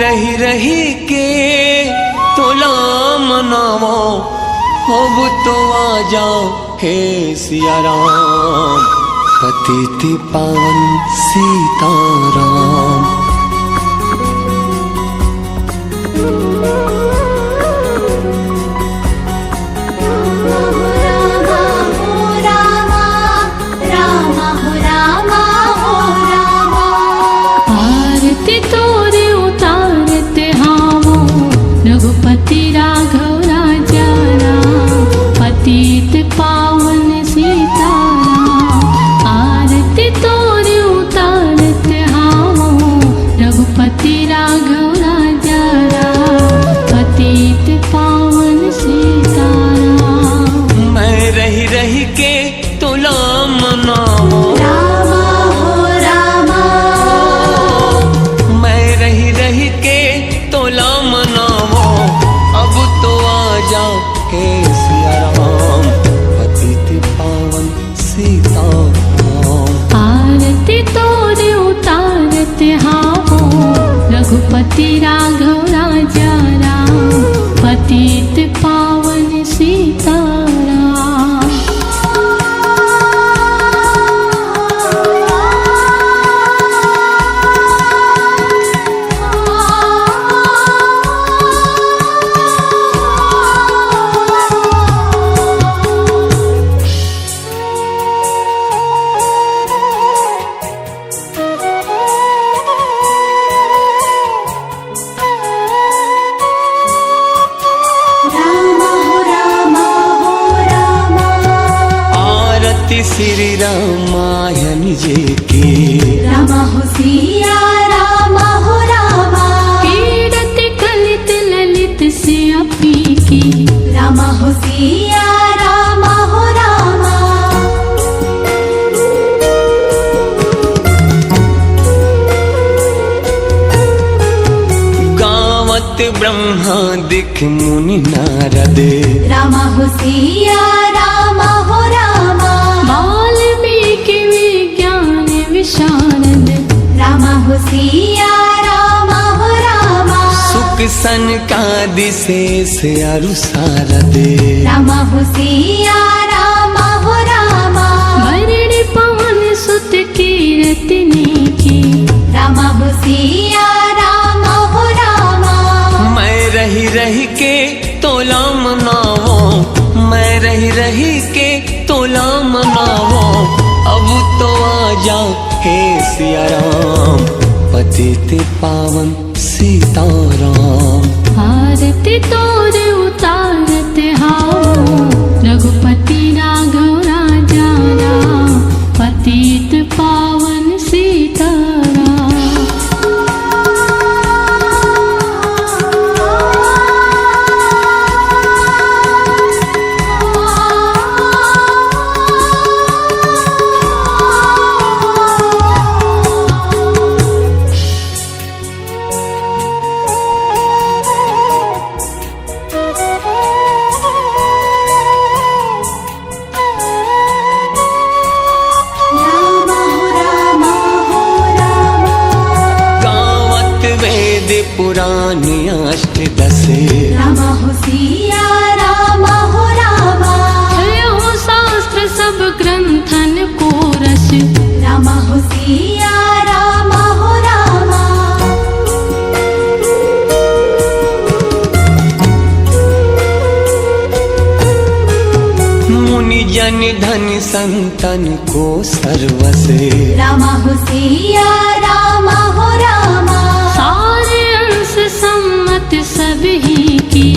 रही रही के तोला मनावो, अब तो आ जाओ हे सिया राम, पतित पावन सीताराम। रघुपति राघव राजा राम, पतित पावन सीताराम। आरती तोरे उतारत हावो, रघुपति राघव राजा राम, पतित पावन सीताराम। मैं रही रही के तोला मनावो, रामा हो रामा, मैं रही रही के तोला मनावो, अब तो आ जाओ हे सिया राम, पतित पावन सीताराम। आरती तोरे उतारत हावो, रघुपति राघव राजा राम, पतित पावन सीताराम। श्री रामायण जी की, रामा हो सिया रामा हो रामा, कीरत कलित ललित से अपी की, रामा हो सिया रामा हो रामा। गावत ब्रह्मादिक मुनि नारद, रामा हो सिया रामा हो रामा, वाल्मीकि विज्ञान विशारद, रामा हो सिया रामा हो रामा। सुख सनकादि शेष अरु सारद, रामा हो सिया रामा हो रामा, वरण पवन सुत कीरतनी की, रामा हो सिया रामा हो रामा। मैं रही रही के तोला मनावो, मैं रही रही के तोला मनावो, अब तो आ जाओ हे सिया राम, पतित पावन सीताराम। आरती तोरे उतारत हावो, रघुपति राघव राजा राम, पतित पावन सीताराम। पुराण अष्टदश, रामा हो सिया रामा हो रामा, हो शास्त्र सब ग्रंथन को रस, रामा हो सिया रामा हो रामा। मुनि जन धन संतन को सर्वस, रामा हो सिया रामा हो रामा, सम्मत सबही की,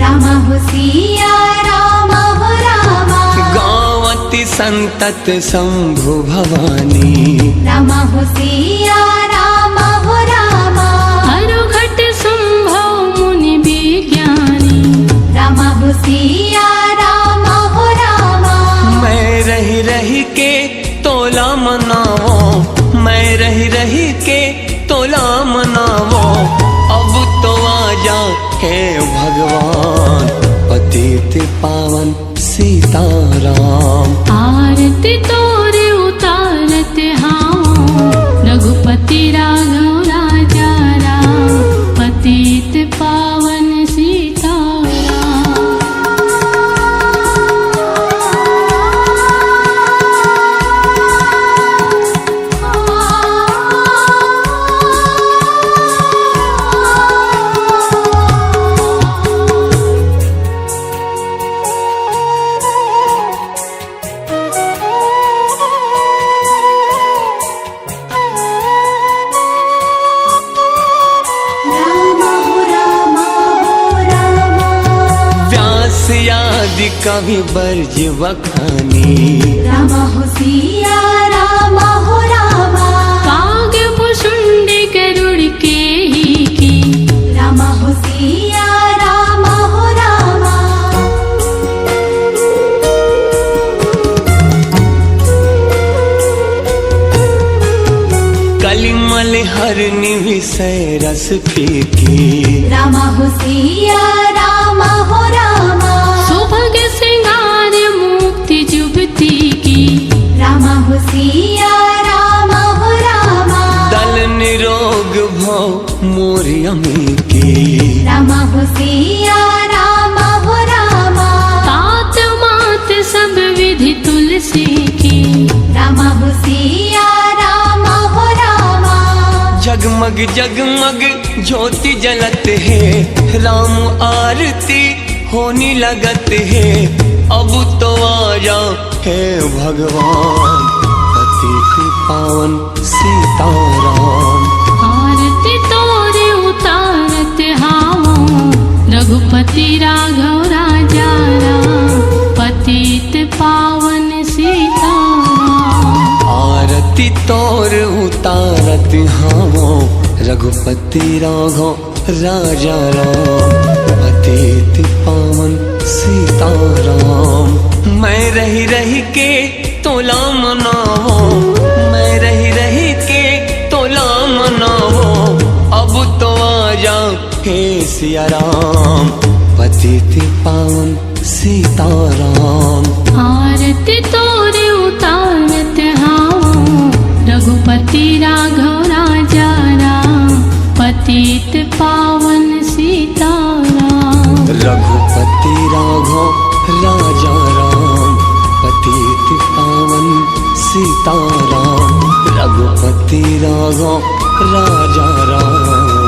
रामा हो सिया रामा हो रामा। गावत संतत शंभु भवानी, रामा हो सिया रामा हो रामा, हरुघट संभव मुनि विज्ञानी, रामा हो सिया रामा हो रामा। मैं रही रही के तोला मनावो, मैं रही रही के तोला मनावो, अब तो आ जा हे भगवान, पतित पावन सीताराम। आरती तोरे उतारत हावो, रघुपति राघव राजा राम, कवि बरज बखानी। राम हो सिया राम हो रामा, काग भुषुंड गरुड़ के ही की। राम हो सिया राम हो रामा, कलिमल हरनि विषय रस फीकी। राम हो सिया राम हो रामा, सुभग सिंगार मुक्ति जुबती की। राम हो सिया राम हो रामा, दल निरोग भव मोरि अमी की। राम हो सिया राम हो रामा, तात मात सब विधि तुलसी की। राम हो सिया राम हो रामा, जगमग जगमग ज्योति जलत है, राम आरती होने लगत है। अब तो आजा है भगवान, पतित पावन सीताराम। आरती तोरे उतारत हावो, रघुपति राघव राजा राम, पतित पावन सीताराम। आरती तोर उतारत हावो, रघुपति राघव राजा राम, पतित पावन सीताराम। मैं रही रही के तोला मनावो, मैं रही रही के तोला मनावो। अब तो आजा हे सिया राम, पतित पावन सीताराम। आरती तोरे उतारत हावो, रघुपति राघव राजा राम, पतित पावन सीताराम। रघुपति राघव राजा राम, पतित पावन सीताराम। रघुपति राघव राजा राम।